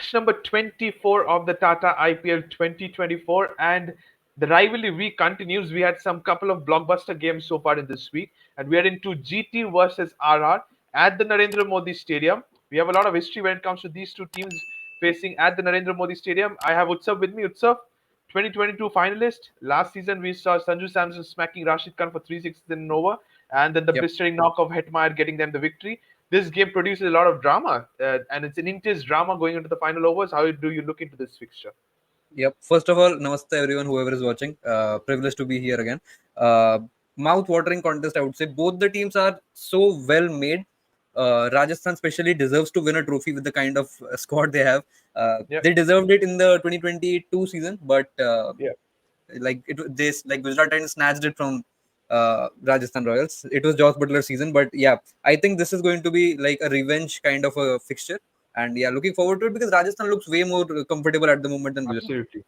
match number 24 of the Tata IPL 2024, and the rivalry week continues. We had some couple of blockbuster games so far in this week, and we are into GT versus RR at the Narendra Modi Stadium. We have a lot of history when it comes to these two teams facing at the Narendra Modi Stadium. I have Utsav with me. Utsav, 2022 finalist. Last season, we saw Sanju Samson smacking Rashid Khan for 3 sixes in an over, and then the Yep. blistering knock of Hetmeyer getting them the victory. This game produces a lot of drama, and it's an intense drama going into the final overs. How do you look into this fixture? Yep. First of all, namaste everyone, whoever is watching. Privileged to be here again. Uh, Mouth-watering contest, I would say. Both the teams are so well made. Rajasthan especially deserves to win a trophy with the kind of squad they have. Yeah, They deserved it in the 2022 season, but yeah. like Gujarat Titans snatched it from Rajasthan Royals. It was Josh Butler's season, but yeah, I think this is going to be like a revenge kind of a fixture, and yeah, looking forward to it because Rajasthan looks way more comfortable at the moment than Gujarat. Absolutely.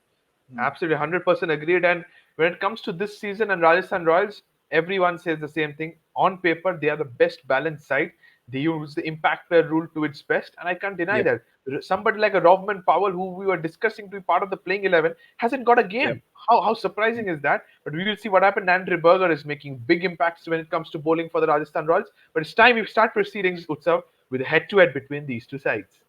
Absolutely, 100% agreed. And when it comes to this season and Rajasthan Royals, everyone says the same thing. On paper, they are the best balanced side. They use the impact player rule to its best, and I can't deny Yep. that. Somebody like a Rovman Powell, who we were discussing to be part of the playing 11, hasn't got a Yep. game. How surprising is that? But we will see what happened. Andre Berger is making big impacts when it comes to bowling for the Rajasthan Royals. But it's time we start proceedings, Utsav, with a head-to-head between these two sides.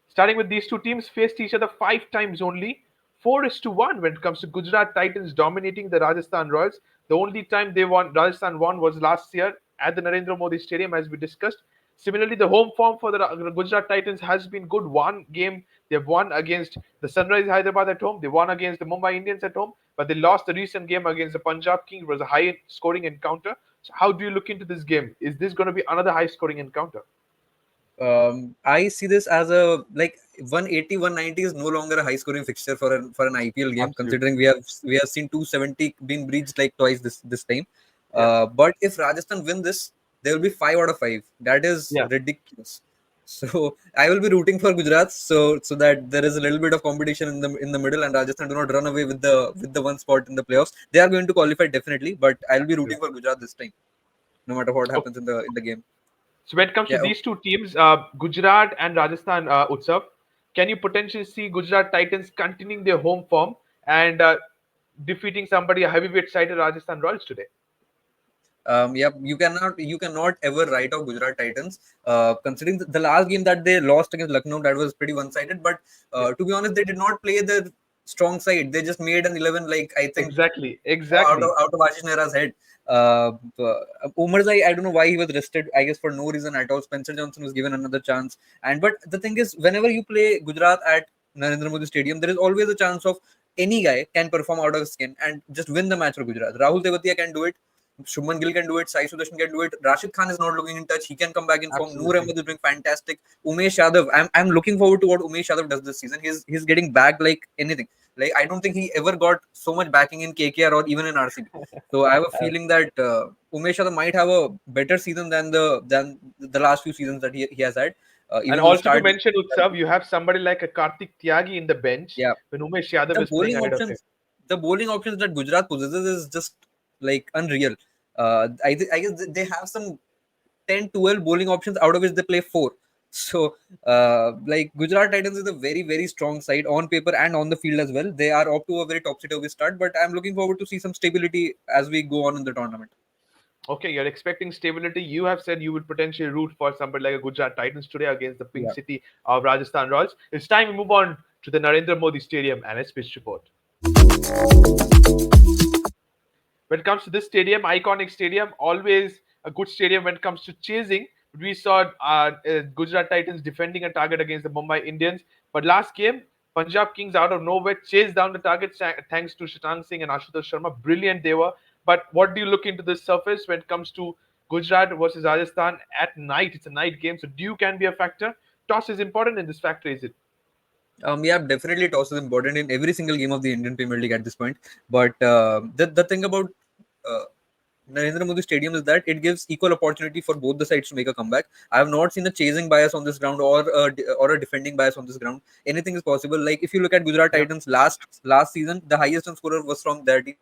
Starting with these two teams faced each other 5 times only. 4-1 when it comes to Gujarat Titans dominating the Rajasthan Royals. The only time they won, Rajasthan won, was last year at the Narendra Modi Stadium, as we discussed. Similarly, the home form for the Gujarat Titans has been good. One game they've won against the Sunrise Hyderabad at home. They won against the Mumbai Indians at home, but they lost the recent game against the Punjab Kings. It was a high-scoring encounter. So, how do you look into this game? Is this going to be another high-scoring encounter? I see this as a like 180, 190 is no longer a high scoring fixture for an IPL game, Absolutely. considering we have seen 270 being breached like twice this time. Yeah. But if Rajasthan win this, there will be 5 out of 5. That is Yeah. ridiculous. So I will be rooting for Gujarat so that there is a little bit of competition in the middle and Rajasthan do not run away with the one spot in the playoffs. They are going to qualify definitely, but I will be Yeah. rooting for Gujarat this time, no matter what Okay. happens in the game. So when it comes to Yeah. these two teams, Gujarat and Rajasthan, Utsav, can you potentially see Gujarat Titans continuing their home form and defeating somebody a heavyweight side, Rajasthan Royals today? Yeah, you cannot ever write off Gujarat Titans. Considering the last game that they lost against Lucknow, that was pretty one-sided. But Yeah, to be honest, they did not play their strong side. They just made an 11, like I think, exactly, out of exactly. out of Ashish Nehra's head. Umarzai, I don't know why he was rested. I guess for no reason at all. Spencer Johnson was given another chance. And but the thing is, whenever you play Gujarat at Narendra Modi Stadium, there is always a chance of any guy can perform out of his skin and just win the match for Gujarat. Rahul Tewatia can do it. Shubman Gill can do it. Sai Sudarshan can do it. Rashid Khan is not looking in touch. He can come back in form. Noor Absolutely. Ahmed is doing fantastic. Umesh Yadav. I'm looking forward to what Umesh Yadav does this season. He's getting back like anything. Like I don't think he ever got so much backing in KKR or even in RCB. So I have a feeling that Umesh Yadav might have a better season than the last few seasons that he has had. And Even the also to start. mention, Utsav, you have somebody like a Kartik Tyagi in the bench Yeah, when Umesh Yadav the is playing bowling ahead of him. options, the bowling options that Gujarat possesses is just like unreal. I guess they have some 10, 12 bowling options out of which they play 4. So, like Gujarat Titans is a very, very strong side on paper and on the field as well. They are up to a very topsy-turvy start, but I'm looking forward to see some stability as we go on in the tournament. Okay, you're expecting stability. You have said you would potentially root for somebody like a Gujarat Titans today against the Pink Yeah. City of Rajasthan Royals. It's time we move on to the Narendra Modi Stadium and its pitch report. When it comes to this stadium, iconic stadium, always a good stadium when it comes to chasing. We saw Gujarat Titans defending a target against the Mumbai Indians, but last game, Punjab Kings out of nowhere chased down the target thanks to Shatang Singh and Ashutosh Sharma. Brilliant they were. But what do you look into this surface when it comes to Gujarat versus Rajasthan at night? It's a night game, so dew can be a factor. Toss is important in this factor, is it? Yeah, definitely toss is important in every single game of the Indian Premier League at this point. But the thing about uh, Narendra Modi Stadium is that it gives equal opportunity for both the sides to make a comeback. I have not seen a chasing bias on this ground or a defending bias on this ground. Anything is possible. Like if you look at Gujarat Yeah. Titans last season, the highest run scorer was from their team.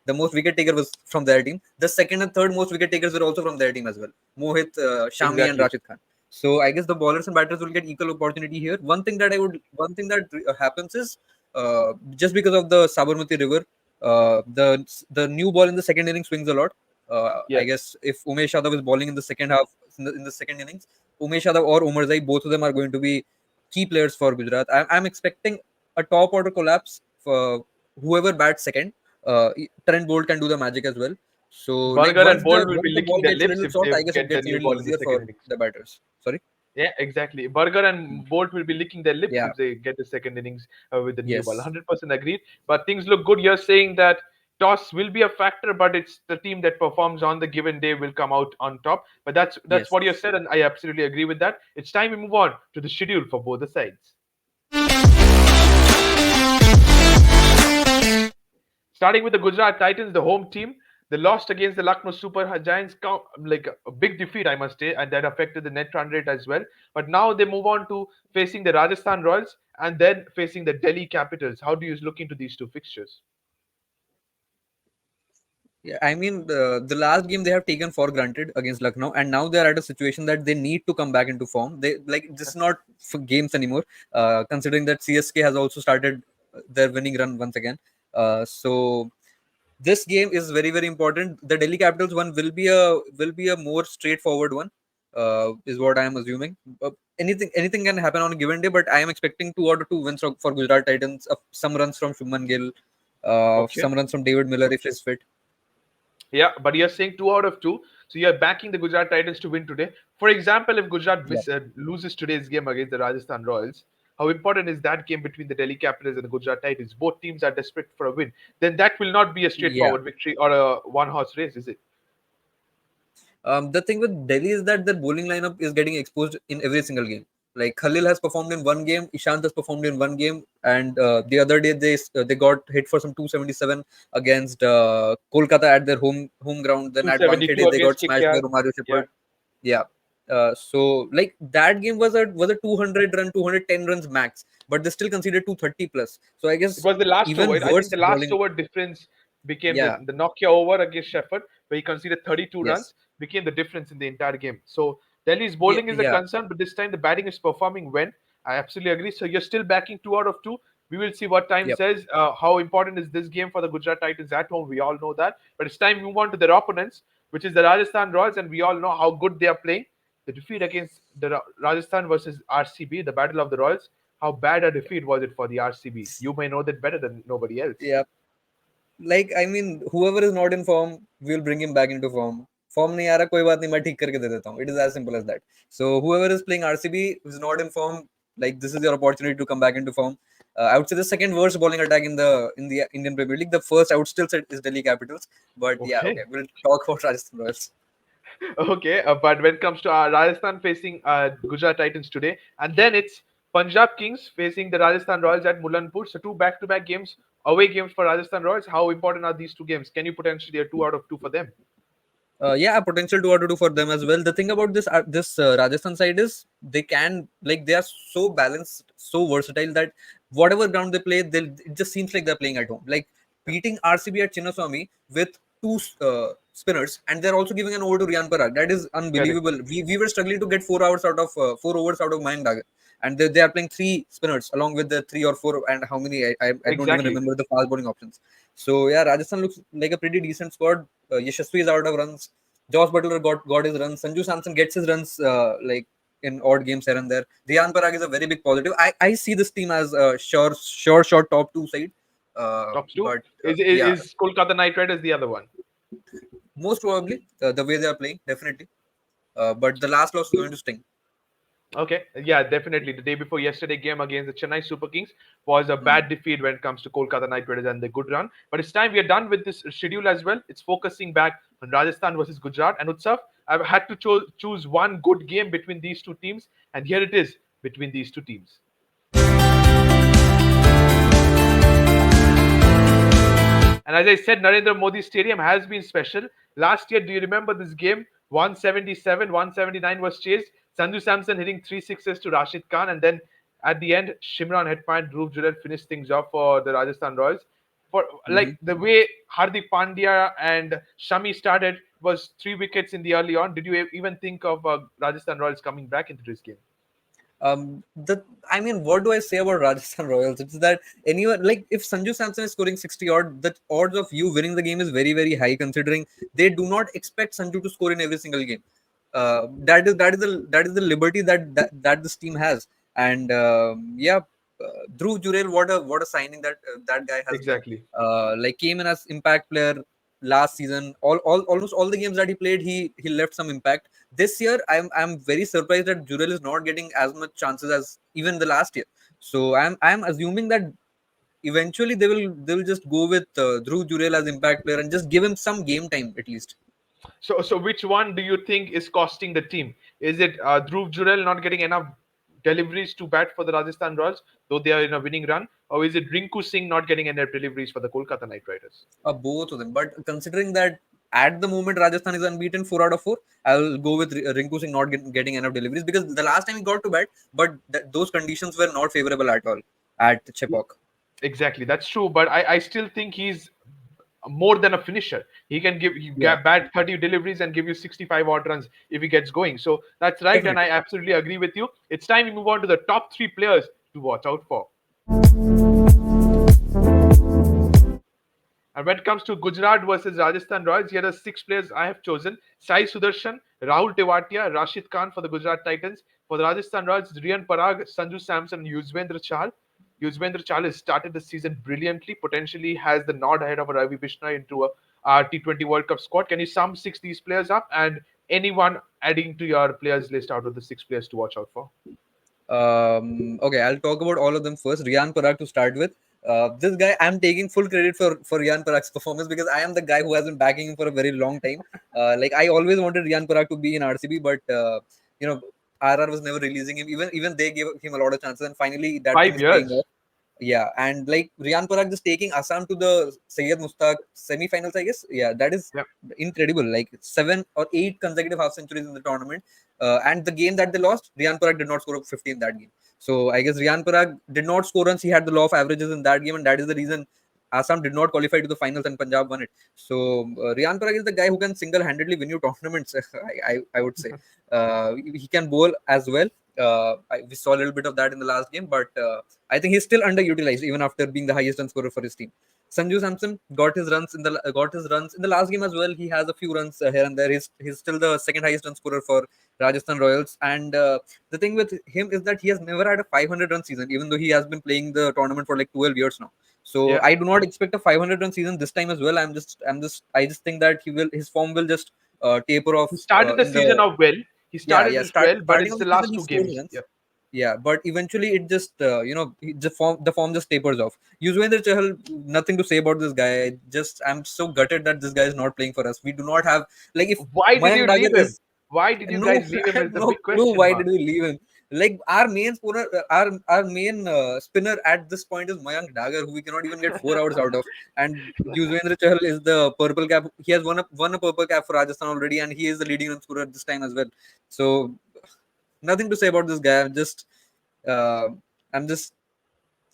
The most wicket taker was from their team. The second and third most wicket takers were also from their team as well. Mohit, Shami, and Exactly. Rashid Khan. So I guess the bowlers and batters will get equal opportunity here. One thing that happens is just because of the Sabarmati River, the new ball in the second inning swings a lot. I Yes. guess if Umesh Yadav is bowling in the second half in the second innings, Umesh Yadav or Umar Zai, both of them are going to be key players for Gujarat. I'm expecting a top order collapse for whoever bats second. Trent Bolt can do the magic as well. So like Burger and Bolt will be once the licking ball their gets a lips little if soft, they I guess it get the gets a new little ball in the easier second for innings. the batters. Sorry. Yeah, exactly. Burger and Bolt will be licking their lips Yeah. if they get the second innings with the new ball. Yes. 100% agreed. But things look good. You're saying that toss will be a factor, but it's the team that performs on the given day will come out on top. But that's Yes. what you said, and I absolutely agree with that. It's time we move on to the schedule for both the sides. Starting with the Gujarat Titans, the home team, they lost against the Lucknow Super Giants, like a big defeat, I must say, and that affected the net run rate as well. But now they move on to facing the Rajasthan Royals and then facing the Delhi Capitals. How do you look into these two fixtures? Yeah, I mean the last game they have taken for granted against Lucknow, and now they are at a situation that they need to come back into form. They like this is not for games anymore. Considering that CSK has also started their winning run once again. So this game is very important. The Delhi Capitals one will be a more straightforward one, is what I am assuming. Anything can happen on a given day, but I am expecting two out of two wins for Gujarat Titans. Some runs from Shubman Gill, Okay. some runs from David Miller if he's fit. Yeah, but you're saying two out of two. So you're backing the Gujarat Titans to win today. For example, if Gujarat Yeah. loses today's game against the Rajasthan Royals, how important is that game between the Delhi Capitals and the Gujarat Titans? Both teams are desperate for a win. Then that will not be a Yeah. straightforward victory or a one horse race, is it? The thing with Delhi is that their bowling lineup is getting exposed in every single game. Like Khalil has performed in one game, Ishant has performed in one game, and the other day they got hit for some 277 against Kolkata at their home ground. Then at Wankhede 272 they got against smashed by KKR. Romario Yeah. Shepherd. Yeah. So like that game was a 200 run, 210 runs max, but they still conceded 230 plus. So I It guess was the last over. even I think worse the last bowling. over difference became Yeah. the Nokia over against Shefford, where he conceded 32 Yes. runs, became the difference in the entire game. So Delhi's Yeah. bowling is a Yeah. concern, but this time the batting is performing when. I absolutely agree. So you're still backing two out of two. We will see what time Yep. says. How important is this game for the Gujarat Titans at home? We all know that. But it's time we move on to their opponents, which is the Rajasthan Royals, and we all know how good they are playing. The defeat against the Rajasthan versus RCB, the Battle of the Royals. How bad a defeat was it for the RCB? You may know that better than nobody else. Yeah. Like I mean whoever is not in form, we'll bring him back into form. Form nahi aa raha, koi baat nahi, main theek karke de deta hu. It is as simple as that. So whoever is playing RCB who's not in form, like this is your opportunity to come back into form. I would say the second worst bowling attack in the Indian Premier League. The first I would still say is Delhi Capitals, but yeah, Okay. okay, we'll talk about Rajasthan Royals. Okay. But when it comes to Rajasthan facing Gujarat Titans today, and then it's Punjab Kings facing the Rajasthan Royals at Mulanpur. So two back-to-back games, away games for Rajasthan Royals. How important are these two games? Can you potentially a two out of two for them? Yeah, potential to what to do for them as well. The thing about this Rajasthan side is they can like they are so balanced, so versatile that whatever ground they play, it just seems like they're playing at home. Like beating RCB at Chinnaswamy with two spinners, and they're also giving an over to Riyan Parag. That is Correct. unbelievable. We were struggling to get 4 hours out of 4 overs out of Mayank Dagar, and they are playing three spinners along with the three or four and how many I don't even Exactly. remember the fast bowling options. So yeah, Rajasthan looks like a pretty decent squad. Yashasvi is out of runs. Josh Butler got his runs. Sanju Samson gets his runs like in odd games here and there. Riyan Parag is a very big positive. I see this team as a sure top two side. Top two But yeah, is Kolkata Knight Riders the other one? most probably the way they are playing, definitely. But the last loss is going to sting. Okay, yeah, definitely. The day before yesterday game against the Chennai Super Kings was a Hmm. bad defeat when it comes to Kolkata Knight Riders and the good run. But it's time we are done with this schedule as well. It's focusing back on Rajasthan versus Gujarat. And Utsav, I've had to choose one good game between these two teams, and here it is between these two teams. And as I said, Narendra Modi Stadium has been special. Last year, do you remember this game? 177, 179 was chased. Sanju Samson hitting three sixes to Rashid Khan. And then at the end, Shimran Hetman, Dhruv Jurel finished things off for the Rajasthan Royals. For like Hmm. the way Hardik Pandya and Shami started, was 3 wickets in the early on. Did you even think of Rajasthan Royals coming back into this game? The I mean, what do I say about Rajasthan Royals? It's that anyone like if Sanju Samson is scoring 60 odd, the odds of you winning the game is very very high considering they do not expect Sanju to score in every single game. That is the liberty that this team has, and yeah, Dhruv Jurel, what a signing that guy has been. Exactly. Like came in as impact player last season. All almost all the games that he played, he left some impact. This year, I'm very surprised that Jurel is not getting as much chances as even the last year. So I'm assuming that eventually they will just go with Dhruv Jurel as impact player and just give him some game time at least. So which one do you think is costing the team? Is it Dhruv Jurel not getting enough deliveries to bat for the Rajasthan Royals, though they are in a winning run, or is it Rinku Singh not getting enough deliveries for the Kolkata Knight Riders? Both of them. But considering that at the moment Rajasthan is unbeaten 4 out of 4, I'll go with Rinku Singh not getting enough deliveries because the last time he got to bat, but those conditions were not favorable at all at Chepauk. Exactly, that's true. But I still think he's more than a finisher. He can Yeah, bat 30 deliveries and give you 65 odd runs if he gets going. So that's right, and I definitely. absolutely agree with you. It's time we move on to the top three players to watch out for. And when it comes to Gujarat versus Rajasthan Royals, here are 6 players I have chosen: Sai Sudarshan, Rahul Tewatia, Rashid Khan for the Gujarat Titans. For the Rajasthan Royals, Riyan Parag, Sanju Samson, and Yuzvendra Chahal. Yuzvendra Chahal has started the season brilliantly, potentially has the nod ahead of Ravi Bishnoi into a T20 World Cup squad. Can you sum these players up and anyone adding to your players list out of the 6 players to watch out for? Okay, I'll talk about all of them first. Riyan Parag to start with. This guy, I'm taking full credit for Riyan Parag's performance because I am the guy who has been backing him for a very long time. Like I always wanted Riyan Parag to be in RCB, but you know, RR was never releasing him. Even they gave him a lot of chances, and finally that thing Five is paying years. off. Yeah, and like Riyan Parag just taking Assam to the Syed Mustaq semi-finals, I guess. Yeah, that is Yeah, incredible. Like 7 or 8 consecutive half centuries in the tournament. And the game that they lost, Riyan Parag did not score up 50 in that game. So I guess Riyan Parag did not score runs. He had the law of averages in that game, and that is the reason Assam did not qualify to the finals and Punjab won it. So Riyan Parag is the guy who can single-handedly win you tournaments. I would say he can bowl as well. We saw a little bit of that in the last game, but I think he's still underutilized even after being the highest run scorer for his team. Sanju Samson got his runs in the last game as well. He has a few runs here and there. He's still the second highest run scorer for Rajasthan Royals. And the thing with him is that he has never had a 500 run season, even though he has been playing the tournament for like 12 years now. So yeah. I do not expect a 500 run season this time as well. I just think that his form will just taper off He started the in season the off well. He yeah, started yeah. it well, but Starting it's of the the season, last he two scores games. runs. Yep. Yeah, but eventually it just the form just tapers off. Yuzvendra Chahal, nothing to say about this guy. Just I'm so gutted that this guy is not playing for us. We do not have like if Why did Mayank you Dagar leave him? is Why did you no, guys leave I him? have Is the no big clue question why did mark. we leave him. Like our main spinner, our main spinner at this point is Mayank Dagar, who we cannot even get 4 hours out of. And Yuzvendra Chahal is the purple cap. He has won a purple cap for Rajasthan already, and he is the leading run scorer this time as well. So nothing to say about this guy. Uh, I'm just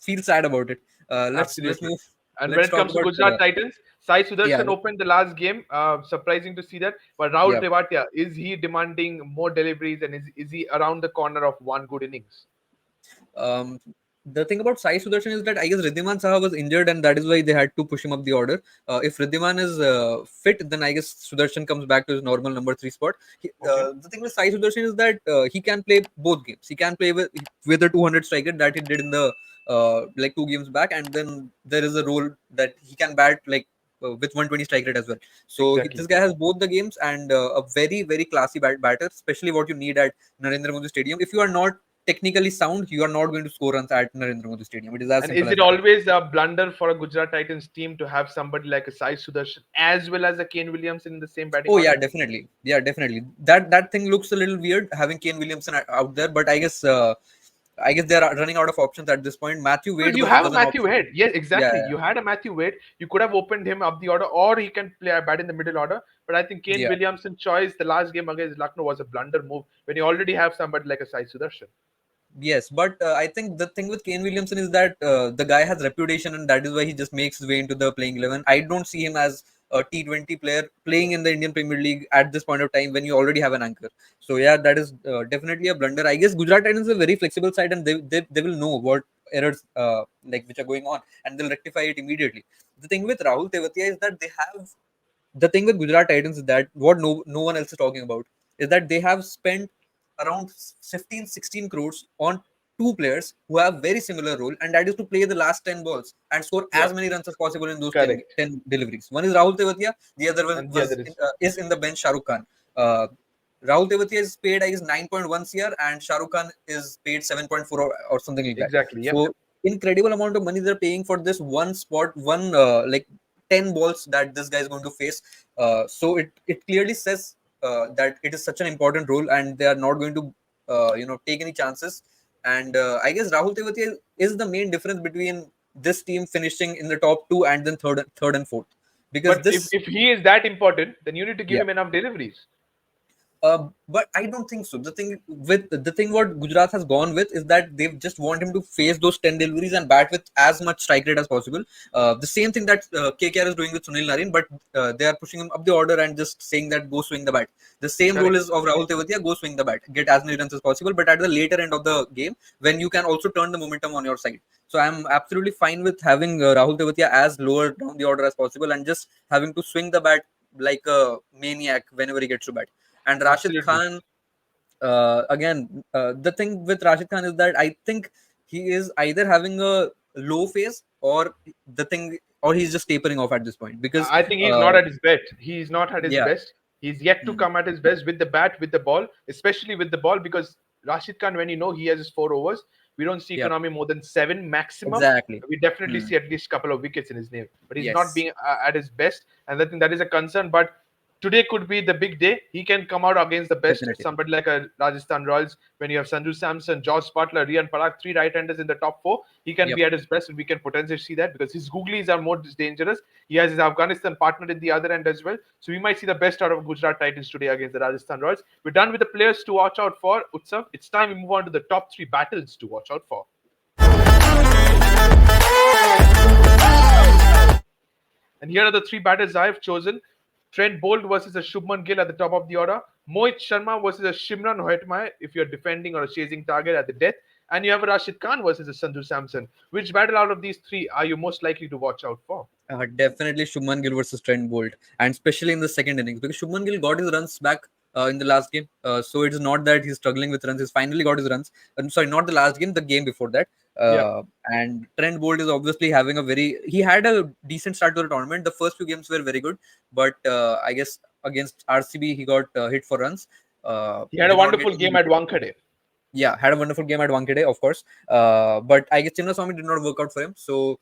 feel sad about it. Let's Absolutely. move. And when Let's it talk comes to about Gujarat Titans, Sai yeah, Sudarshan opened the last game. Surprising to see that. But Rahul yeah. Tewatia, is he demanding more deliveries and is he around the corner of one good innings? Um, the thing about Sai Sudarshan is that I guess Riddhiman Saha was injured, and that is why they had to push him up the order. If Riddhiman is fit, then I guess Sudarshan comes back to his normal number 3 spot. Okay. The thing with Sai Sudarshan is that he can play both games. He can play with a 200 striker that he did in the like 2 games back, and then there is a role that he can bat like with 120 strike rate as well. So this Exactly. guy has both the games and a very very classy batter, especially what you need at Narendra Modi Stadium. If you are not technically sound, you are not going to score runs at Narendra Modi Stadium. It is as And simple is as it that. always a blunder for a Gujarat Titans team to have somebody like a Sai Sudarshan as well as a Kane Williamson in the same batting Oh yeah, order? definitely. Yeah, definitely. That thing looks a little weird having Kane Williamson out there, but I guess they are running out of options at this point. Matthew No, Wade you have a was an Matthew option. Wade. Yes, Yeah, exactly. You had a Matthew Wade. You could have opened him up the order, or he can play a bat in the middle order. But I think Kane yeah. Williamson choice the last game against Lucknow was a blunder move when you already have somebody like a Sai Sudarshan. Yes, but I think the thing with Kane Williamson is that the guy has reputation, and that is why he just makes his way into the playing 11. I don't see him as a T20 player playing in the Indian Premier League at this point of time when you already have an anchor. So yeah, that is definitely a blunder. I guess Gujarat Titans is a very flexible side, and they will know what errors like which are going on, and they'll rectify it immediately. The thing with Rahul Tewatia is that they have the thing with Gujarat Titans is that what no one else is talking about is that they have spent around 15 16 crores on two players who have very similar role, and that is to play the last 10 balls and score Yeah, as many runs as possible in those correct. 10 deliveries. One is Rahul Tewatia, the other one And the other is in the bench, Shah Rukh Khan. Rahul Tewatia is paid, I guess, 9.1 CR, and Shah Rukh Khan is paid 7.4, or something like that. exactly. Yep. So incredible amount of money they're paying for this one spot, one like 10 balls that this guy is going to face. So it clearly says that it is such an important role, and they are not going to take any chances. And I guess Rahul Tewatia is the main difference between this team finishing in the top two and then third and fourth, because But this if he is that important, then you need to give yeah. him enough deliveries. But I don't think so. The thing what Gujarat has gone with is that they just want him to face those 10 deliveries and bat with as much strike rate as possible. The same thing that KKR is doing with Sunil Narine, but they are pushing him up the order and just saying that go swing the bat. The same role Correct. is of Rahul Tewatia: go swing the bat, get as many runs as possible, but at the later end of the game when you can also turn the momentum on your side. So I'm absolutely fine with having Rahul Tewatia as lower down the order as possible and just having to swing the bat like a maniac whenever he gets to bat. And Rashid Absolutely. Khan, again, the thing with Rashid Khan is that I think he is either having a low phase, or he's just tapering off at this point because, I think he's not uh, at his best. He's not at his yeah, best. He's yet to mm, come at his best with the bat, with the ball, especially with the ball, because Rashid Khan, when he has his 4 overs, we don't see yeah, economy more than seven maximum. exactly. We definitely Mm, see at least a couple of wickets in his name, but he's not yes, being at his best, and I think that is a concern. But today could be the big day. He can come out against the best, definitely. somebody like a Rajasthan Royals. When you have Sanju Samson, Josh Butler, Rian Parag, three right-handers in the top four, he can Yep. be at his best, and we can potentially see that because his googlies are more dangerous. He has his Afghanistan partner in the other end as well. So we might see the best out of Gujarat Titans today against the Rajasthan Royals. We're done with the players to watch out for. Utsav, it's time we move on to the top three battles to watch out for. And here are the three battles I have chosen. Trent Bolt versus a Shubman Gill at the top of the order. Mohit Sharma versus a Shimran Hoytmai if you're defending or chasing target at the death. And you have a Rashid Khan versus a Sanju Samson. Which battle out of these three are you most likely to watch out for? Definitely Shubman Gill versus Trent Bolt, and especially in the second innings because Shubman Gill got his runs back in the last game. So it's not that he's struggling with runs; he's finally got his runs. Sorry, not the last game, the game before that. Yeah. And Trent Bolt is obviously having a very. He had a decent start to the tournament. The first few games were very good, but I guess against RCB he got hit for runs. He had a Did not get wonderful any game at wicket. Wankhede. Yeah, had a wonderful game at Wankhede, of course. But I guess Chinnaswamy did not work out for him. So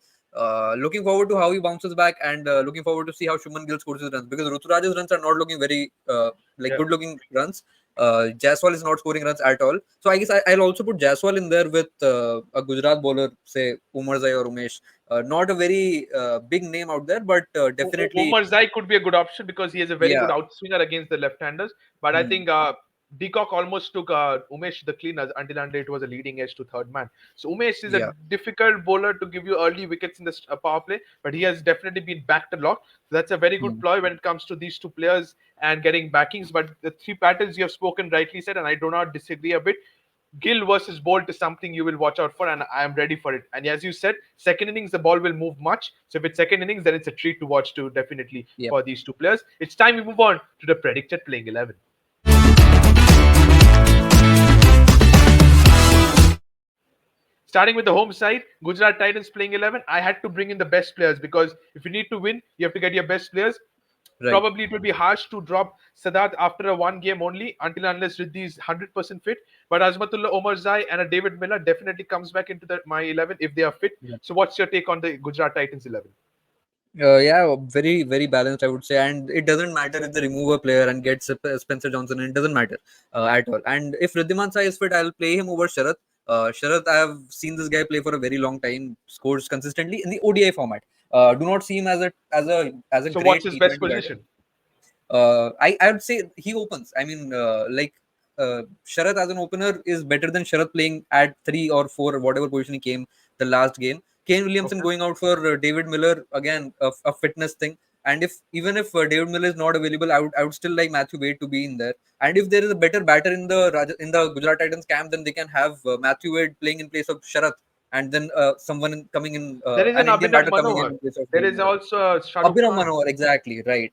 looking forward to how he bounces back, and looking forward to see how Shuman Gill scores his runs because Ruturaj's runs are not looking very like Yeah. good looking runs. Jaswal is not scoring runs at all. So I guess I'll also put Jaswal in there with a Gujarat bowler, say Umarzai or Umesh. Not a very big name out there, but definitely, Umar Zai could be a good option because he has a very good yeah. outswinger against the left-handers. But I Hmm, think Deacock almost took Umesh the cleaners until it was a leading edge to third man. So Umesh is a yeah. difficult bowler to give you early wickets in the power play, but he has definitely been backed a lot. So that's a very good Hmm. ploy when it comes to these two players and getting backings. But the three patterns you have spoken rightly said, and I do not disagree a bit. Gill versus Bolt is something you will watch out for, and I am ready for it. And as you said, second innings the ball will move much. So if it's second innings, then it's a treat to watch too, definitely Yep. for these two players. It's time we move on to the predicted playing 11. Starting with the home side, Gujarat Titans playing 11. I had to bring in the best players because if you need to win, you have to get your best players. Right. Probably it will be harsh to drop Sadat after a one game only until unless Riddhi is 100% fit. But Azmatullah Omarzai and a David Miller definitely comes back into my 11 if they are fit. So what's your take on the Gujarat Titans 11? Yeah, very, very balanced, I would say. And it doesn't matter if they remove a player and get Spencer Johnson, it doesn't matter at all. And if Riddhiman Sai is fit, I'll play him over Sharath. Sharath, I have seen this guy play for a very long time, scores consistently in the ODI format. Do not see him as a So what's great his best T20 batter. position? I would say he opens. I mean, like Sharath as an opener is better than Sharath playing at 3 or 4 or whatever position he came the last game. Kane Williamson Okay. going out for David Miller, again a fitness thing. And if even if David Miller is not available, I would still like Matthew Wade to be in there. And if there is a better batter in the Gujarat Titans camp, then they can have Matthew Wade playing in place of Sharath, and then coming in, There is an an Indian Abhinav batter coming Manohar. in place of There David is Miller. also Shah Rukh Abhinav Khan. Manohar, exactly right.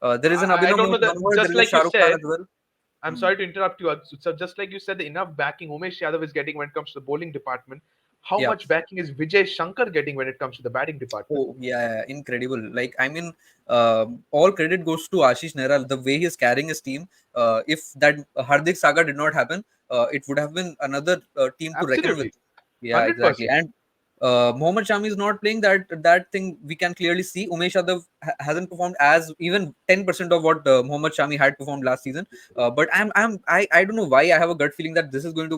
There is an I Abhinav don't know that. Manohar. There Just is a like you Shah Rukh Khan said, as well. I'm Hmm. sorry to interrupt you. So just like you said, the enough backing Umesh Yadav is getting when it comes to the bowling department. How Yeah. much backing is Vijay Shankar getting when it comes to the batting department? Oh, yeah, incredible. Like, I mean, all credit goes to Ashish Nehra, the way he's carrying his team. If that Hardik saga did not happen, it would have been another team to reckon with. Absolutely, Yeah, exactly. 100%. And Mohammad Shami is not playing. That thing we can clearly see. Umesh Yadav hasn't performed as even 10% of what Mohammad Shami had performed last season. But I don't know why I have a gut feeling that this is going to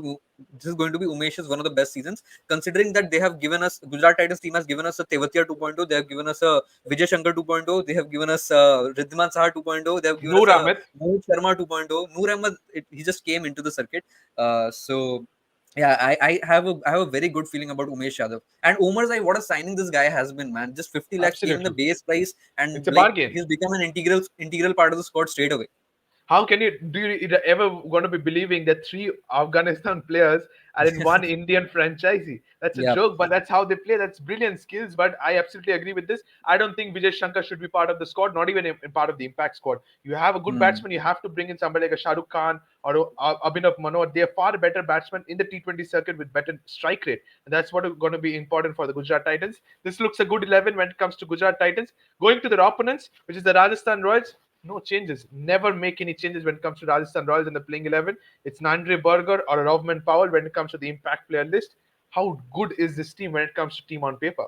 be Umesh's one of the best seasons, considering that they have given us Gujarat Titans team has given us a Tevatia 2.0, they have given us a Vijay Shankar 2.0, they have given us Riddhiman Saha 2.0, they have given us Noor a Ahmed. Mohit Sharma 2.0. Noor Ahmed, he just came into the circuit. So yeah, I have a very good feeling about Umesh Yadav. And Omar Zai, what a signing this guy has been, man. Just 50 lakhs came in the Absolutely, base price, it's and a like bargain. he's become an integral part of the squad straight away. How can you do you ever going to be believing that three Afghanistan players are in one Indian franchisee? That's a Yeah. joke, but that's how they play. That's brilliant skills. But I absolutely agree with this. I don't think Vijay Shankar should be part of the squad, not even in part of the impact squad. You have a good Hmm. batsman, you have to bring in somebody like a Shah Rukh Khan or Abhinav Manohar. They are far better batsmen in the T20 circuit with better strike rate. And that's what is going to be important for the Gujarat Titans. This looks a good 11 when it comes to Gujarat Titans. Going to their opponents, which is the Rajasthan Royals, no changes. Never make any changes when it comes to Rajasthan Royals in the playing 11. It's Nandre Berger or Rovman Powell when it comes to the impact player list. How good is this team when it comes to team on paper?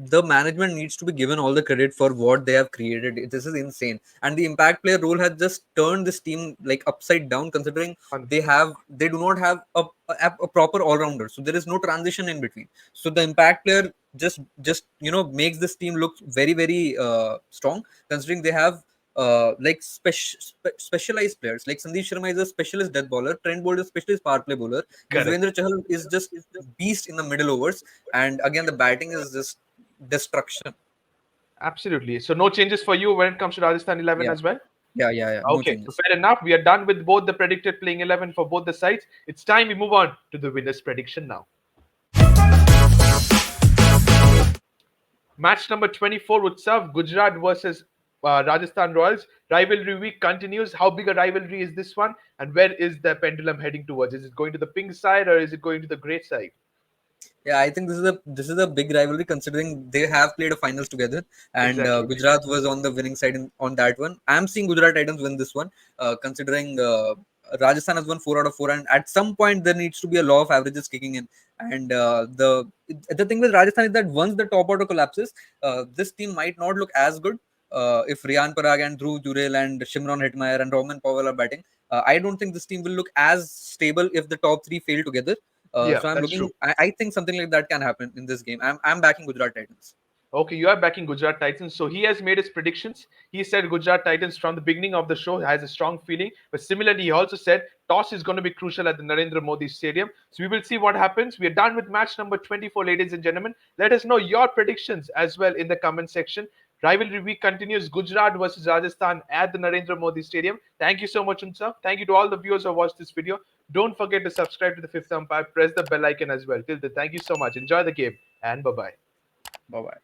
The management needs to be given all the credit for what they have created. This is insane, and the impact player role has just turned this team like upside down. Considering Hun- they do not have a proper all rounder, so there is no transition in between. So the impact player just makes this team look very very strong. Considering they have like specialized players, like Sandeep Sharma is a specialist death bowler, Trent Bolt is a specialist power play bowler, Correct. Yuzvendra Chahal is just beast in the middle overs, and again the batting is just destruction. Absolutely. So no changes for you when it comes to Rajasthan 11 Yeah, as well? yeah. No Okay, so changes. fair enough. We are done with both the predicted playing 11 for both the sides. It's time we move on to the winners prediction now. Match number 24 would serve Gujarat versus Rajasthan Royals. Rivalry week continues. How big a rivalry is this one? And where is the pendulum heading towards? Is it going to the pink side or is it going to the grey side? Yeah, I think this is a big rivalry considering they have played a finals together, and Exactly. Gujarat was on the winning side on that one. I'm seeing Gujarat Titans win this one, considering Rajasthan has won 4 out of 4, and at some point there needs to be a law of averages kicking in. And the thing with Rajasthan is that once the top order collapses, this team might not look as good. If Riyan Parag and Dhruv Jurel and Shimron Hetmeyer and Roman Powell are batting, I don't think this team will look as stable if the top three fail together. Yeah, So I'm that's looking. true. I think something like that can happen in this game. I'm backing Gujarat Titans. Okay, you are backing Gujarat Titans. So he has made his predictions. He said Gujarat Titans from the beginning of the show has a strong feeling. But similarly, he also said toss is going to be crucial at the Narendra Modi Stadium. So we will see what happens. We are done with match number 24, ladies and gentlemen. Let us know your predictions as well in the comment section. Rivalry week continues. Gujarat versus Rajasthan at the Narendra Modi Stadium. Thank you so much, Unsa. Thank you to all the viewers who watched this video. Don't forget to subscribe to the Fifth Umpire. Press the bell icon as well. Till then, thank you so much. Enjoy the game and bye bye. Bye bye.